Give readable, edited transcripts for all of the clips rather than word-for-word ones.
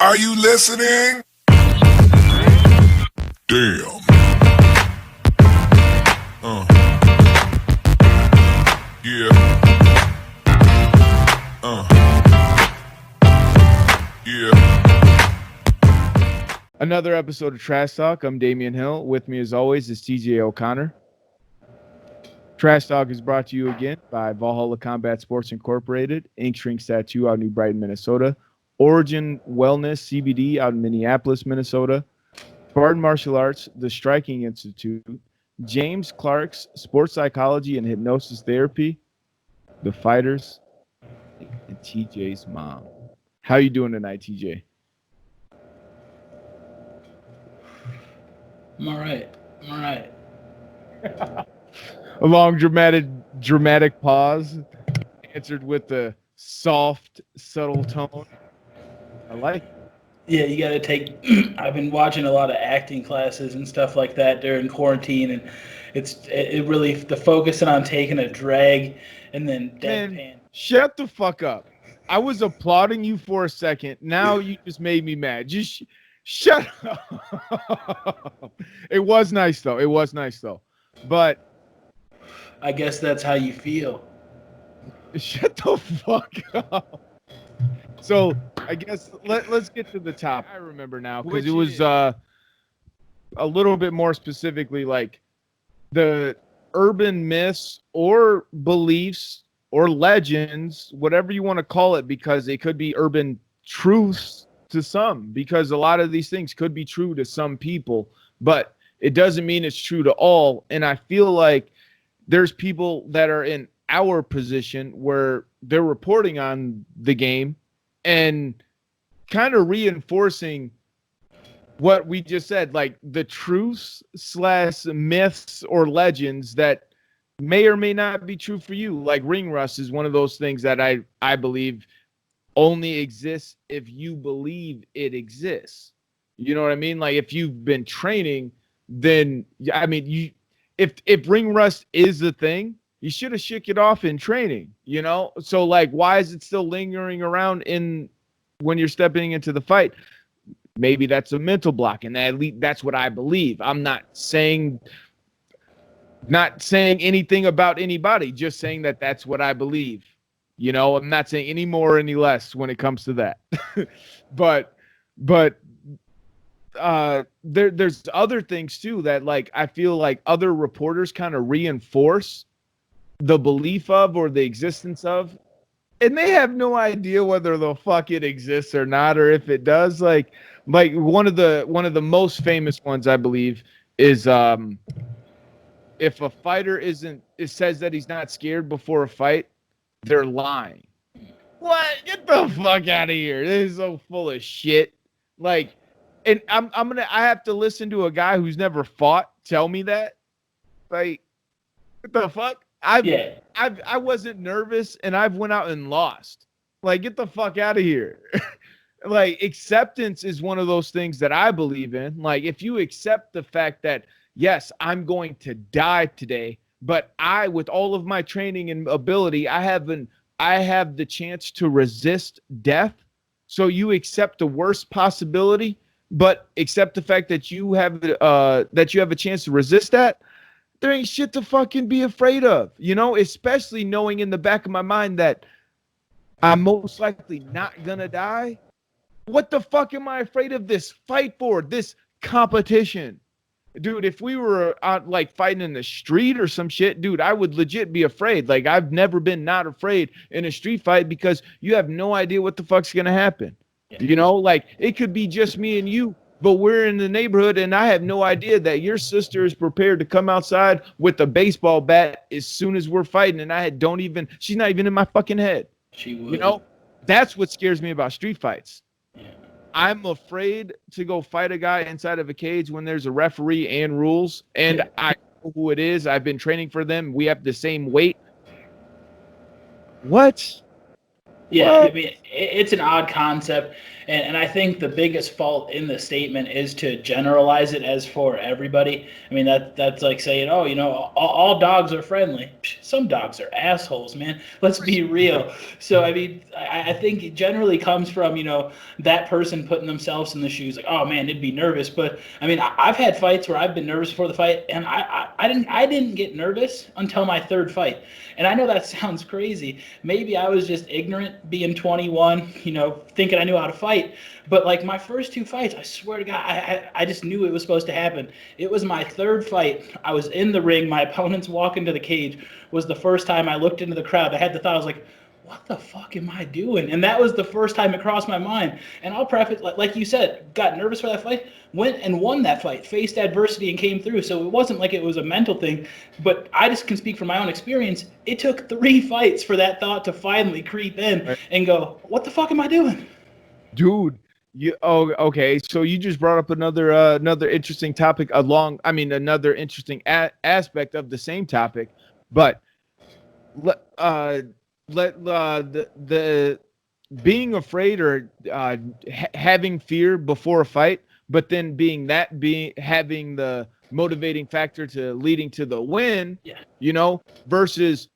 Are you listening? Damn. Yeah. Yeah. Another episode of Trash Talk. I'm Damian Hill. With me, as always, is TJ O'Connor. Trash Talk is brought to you again by Valhalla Combat Sports Incorporated, Ink Shrink Tattoo out in New Brighton, Minnesota, Origin Wellness CBD out in Minneapolis, Minnesota, Spartan Martial Arts, the Striking Institute, James Clark's Sports Psychology and Hypnosis Therapy, The Fighters, and TJ's mom. How you doing tonight, TJ? I'm all right. A long dramatic pause, answered with a soft, subtle tone. I like it. Yeah, you got to take. I've been watching a lot of acting classes and stuff like that during quarantine, and it really the focusing on taking a drag and then deadpan. Man, shut the fuck up. I was applauding you for a second. Now you just made me mad. Just shut up. It was nice though. But I guess that's how you feel. shut the fuck up. So I guess let's get to the top. I remember now because it was a little bit more specifically like the urban myths or beliefs or legends, whatever you want to call it, because it could be urban truths to some, because a lot of these things could be true to some people, but it doesn't mean it's true to all. And I feel like there's people that are in our position where they're reporting on the game and kind of reinforcing what we just said, like the truths / myths or legends that may or may not be true for you. Like ring rust is one of those things that I believe only exists if you believe it exists. You know what I mean? Like if you've been training, then I mean if ring rust is the thing, you should have shook it off in training, you know? So like why is it still lingering around when you're stepping into the fight? Maybe that's a mental block, and at least that's what I believe. I'm not saying anything about anybody, just saying that that's what I believe. You know, I'm not saying any more or any less when it comes to that. but there's other things too that like I feel like other reporters kind of reinforce the belief of or the existence of, and they have no idea whether the fuck it exists or not, or if it does. Like one of the most famous ones I believe is if a fighter it says that he's not scared before a fight, they're lying. What? Get the fuck out of here. This is so full of shit. Like, and I have to listen to a guy who's never fought tell me that. Like, what the fuck? I wasn't nervous and I've went out and lost. Like, get the fuck out of here. Like, acceptance is one of those things that I believe in. Like, if you accept the fact that, yes, I'm going to die today, but with all of my training and ability, I have the chance to resist death. So you accept the worst possibility, but accept the fact that you have a chance to resist that. There ain't shit to fucking be afraid of, you know, especially knowing in the back of my mind that I'm most likely not gonna die. What the fuck am I afraid of this fight for? This competition? Dude, if we were out like fighting in the street or some shit, dude, I would legit be afraid. Like I've never been not afraid in a street fight because you have no idea what the fuck's gonna happen. Yeah. You know, like it could be just me and you, but we're in the neighborhood and I have no idea that your sister is prepared to come outside with a baseball bat as soon as we're fighting, and she's not even in my fucking head. She would. You know, that's what scares me about street fights. Yeah. I'm afraid to go fight a guy inside of a cage when there's a referee and rules, and I know who it is. I've been training for them. We have the same weight. What? Yeah, What? I mean, it's an odd concept, and I think the biggest fault in the statement is to generalize it as for everybody. I mean, that's like saying, oh, all dogs are friendly. Psh, some dogs are assholes, man. Let's be real. So, I mean, I think it generally comes from, that person putting themselves in the shoes, like, oh man, it'd be nervous. But I mean, I've had fights where I've been nervous before the fight, and I didn't get nervous until my third fight. And I know that sounds crazy. Maybe I was just ignorant being 21, thinking I knew how to fight. But like my first two fights, I swear to God, I just knew it was supposed to happen. It was my third fight. I was in the ring. My opponent's walking to the cage. Was the first time I looked into the crowd. I had the thought, I was like, what the fuck am I doing? And that was the first time it crossed my mind. And I'll preface, like you said, got nervous for that fight, went and won that fight, faced adversity and came through. So it wasn't like it was a mental thing, but I just can speak from my own experience. It took 3 fights for that thought to finally creep in and go, what the fuck am I doing? Dude, okay. So you just brought up another interesting topic another interesting aspect of the same topic, but the being afraid or having fear before a fight, but then having the motivating factor to leading to the win, versus,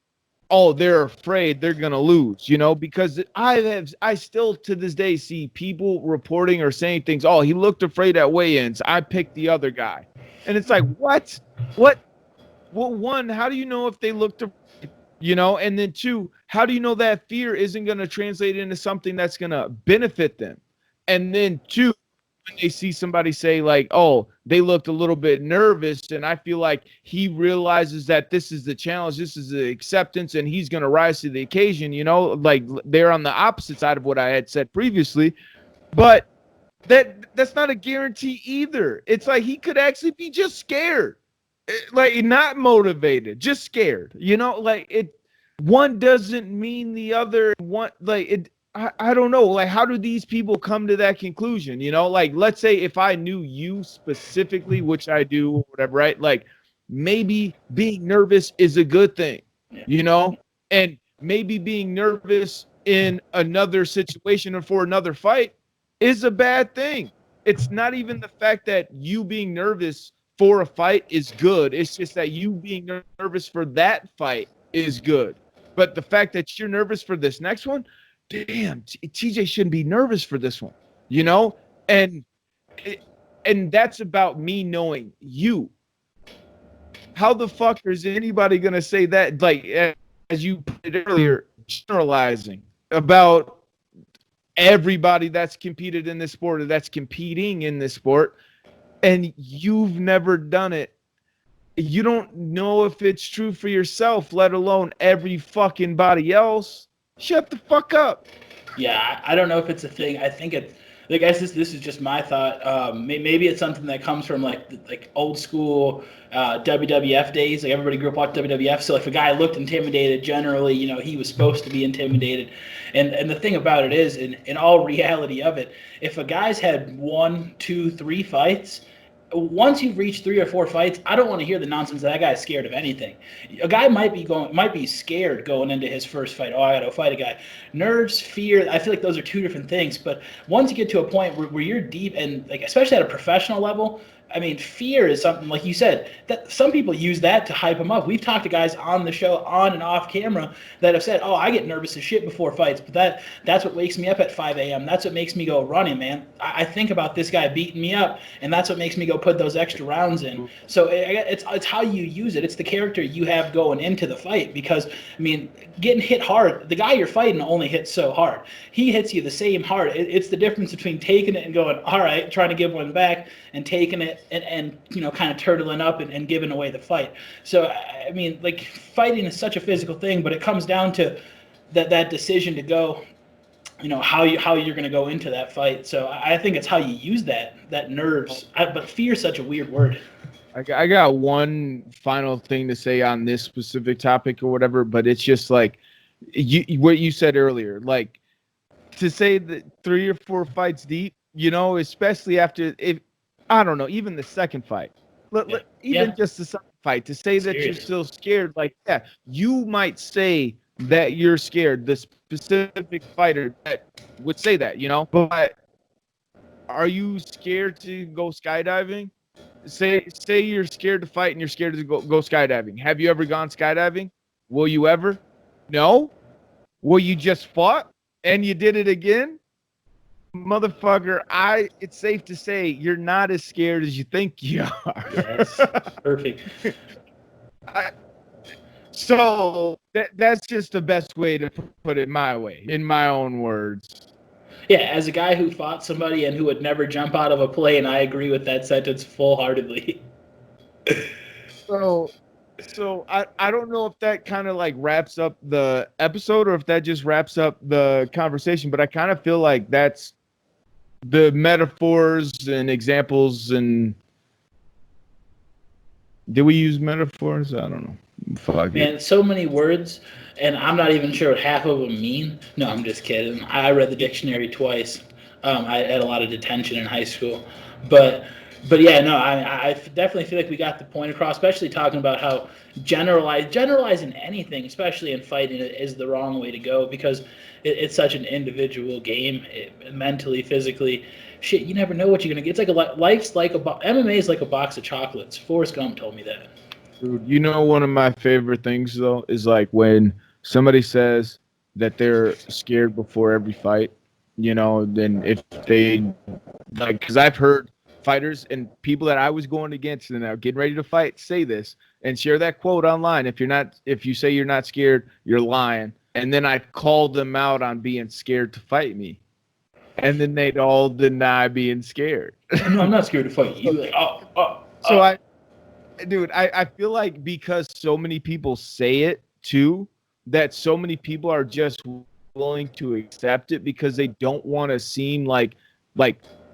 oh, they're afraid they're gonna lose, because I still to this day see people reporting or saying things, oh, he looked afraid at weigh-ins, I picked the other guy. And it's like, what? Well, one, how do you know if they looked afraid? And then two, how do you know that fear isn't going to translate into something that's going to benefit them? And then two, when they see somebody say like, oh, they looked a little bit nervous, and I feel like he realizes that this is the challenge, this is the acceptance, and he's going to rise to the occasion, like they're on the opposite side of what I had said previously. But that's not a guarantee either. It's like he could actually be just scared. Like not motivated, just scared, like one doesn't mean the other. One, like it, I don't know, like how do these people come to that conclusion? Like let's say if I knew you specifically, which I do, or whatever, right? Like maybe being nervous is a good thing, and maybe being nervous in another situation or for another fight is a bad thing. It's not even the fact that you being nervous for a fight is good. It's just that you being nervous for that fight is good. But the fact that you're nervous for this next one, damn, TJ shouldn't be nervous for this one, and that's about me knowing you. How the fuck is anybody gonna say that? Like as you put it earlier, generalizing about everybody that's competed in this sport or that's competing in this sport, and you've never done it. You don't know if it's true for yourself, let alone every fucking body else. Shut the fuck up. Yeah, I don't know if it's a thing. I think it. I guess this is just my thought. Maybe it's something that comes from like old school WWF days. Like everybody grew up watching WWF. So if a guy looked intimidated, generally, he was supposed to be intimidated. And the thing about it is, in all reality of it, if a guy's had 1, 2, 3 fights, once you've reached 3 or 4 fights, I don't want to hear the nonsense that guy's scared of anything. A guy might be scared going into his first fight. Oh, I got to fight a guy. Nerves, fear, I feel like those are 2 different things. But once you get to a point where you're deep and like, especially at a professional level, I mean, fear is something, like you said, that some people use that to hype them up. We've talked to guys on the show, on and off camera, that have said, oh, I get nervous as shit before fights, but that's what wakes me up at 5 a.m. That's what makes me go running, man. I think about this guy beating me up, and that's what makes me go put those extra rounds in. So it's how you use it. It's the character you have going into the fight, because, I mean, getting hit hard, the guy you're fighting only hits so hard. He hits you the same hard. It's the difference between taking it and going, all right, trying to give one back, and taking it and kind of turtling up and giving away the fight. So, I mean, like, fighting is such a physical thing, but it comes down to that decision to go, how you're going to go into that fight. So I think it's how you use that nerves. But fear is such a weird word. I got one final thing to say on this specific topic or whatever, but it's just like what you said earlier, like to say that 3 or 4 fights deep, especially after I don't know, even the second fight, just the second fight, to say that you're still scared, like, yeah, you might say that you're scared, the specific fighter that would say that, you know. But are you scared to go skydiving? Say you're scared to fight and you're scared to go skydiving. Have you ever gone skydiving? Will you ever? No. Well, you just fought and you did it again? Motherfucker, it's safe to say you're not as scared as you think you are. Yes, perfect. So that's just the best way to put it my way, in my own words. Yeah, as a guy who fought somebody and who would never jump out of a plane, I agree with that sentence full-heartedly. So I don't know if that kind of like wraps up the episode or if that just wraps up the conversation, but I kind of feel like that's the metaphors and examples. And did we use metaphors? I don't know. Fuck Man, it. so many words, and I'm not even sure what half of them mean. No, I'm just kidding. I read the dictionary twice. I had a lot of detention in high school, but yeah, no, I definitely feel like we got the point across, especially talking about how generalizing anything, especially in fighting, is the wrong way to go because it's such an individual game, mentally, physically. Shit, you never know what you're gonna get. It's like life's like MMA is like a box of chocolates. Forrest Gump told me that. Dude, you know, one of my favorite things though is like when somebody says that they're scared before every fight, you know, then if they like, because I've heard fighters and people that I was going against and now getting ready to fight say this and share that quote online. If you say you're not scared, you're lying. And then I called them out on being scared to fight me. And then they'd all deny being scared. No, I'm not scared to fight you. Like, So I feel like because so many people say it too, that so many people are just willing to accept it because they don't want to seem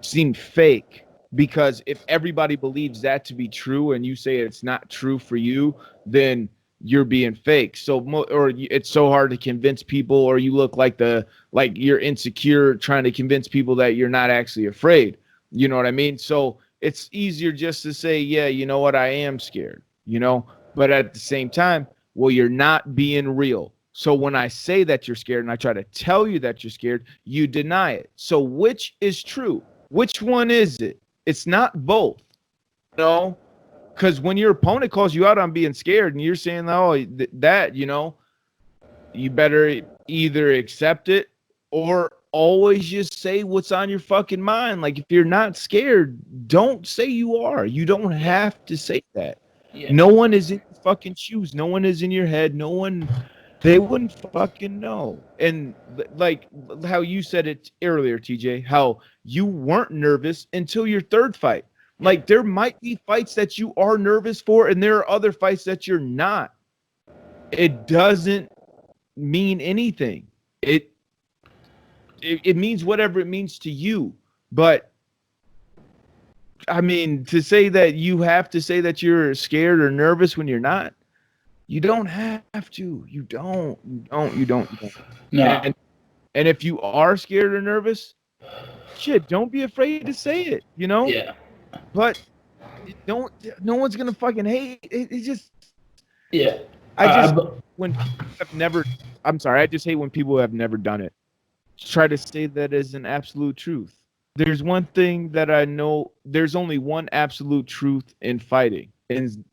seem fake. Because if everybody believes that to be true and you say it's not true for you, then you're being fake. Or it's so hard to convince people, or you look like you're insecure trying to convince people that you're not actually afraid. You know what I mean? So it's easier just to say, yeah, you know what, I am scared, you know, but at the same time, well, you're not being real. So when I say that you're scared and I try to tell you that you're scared, you deny it. So which is true? Which one is it? It's not both, you know, because when your opponent calls you out on being scared and you're saying, oh, that, you know, you better either accept it or always just say what's on your fucking mind. Like, if you're not scared, don't say you are. You don't have to say that. Yeah. No one is in your fucking shoes. No one is in your head. No one, they wouldn't fucking know. And like how you said it earlier, TJ, how you weren't nervous until your third fight. Like, there might be fights that you are nervous for, and there are other fights that you're not. It doesn't mean anything. It means whatever it means to you. But I mean, to say that you have to say that you're scared or nervous when you're not, you don't have to. You don't. No. And if you are scared or nervous, shit, don't be afraid to say it, you know? Yeah. But no one's gonna fucking hate it. It's just, Yeah. When people have never, I'm sorry, I just hate when people have never done it try to say that as an absolute truth. There's one thing that I know, there's only one absolute truth in fighting, and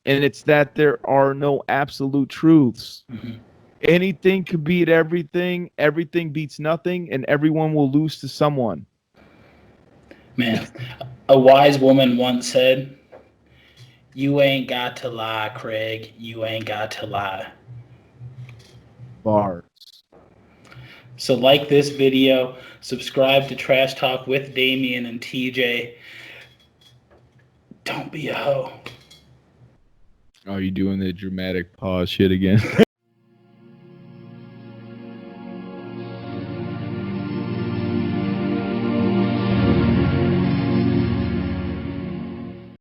it's that there are no absolute truths. Mhm. Anything could beat everything, everything beats nothing, and everyone will lose to someone. Man, a wise woman once said, "You ain't got to lie, Craig. You ain't got to lie." Bars. So like this video, subscribe to Trash Talk with Damien and TJ. Don't be a hoe. Are you doing the dramatic pause shit again?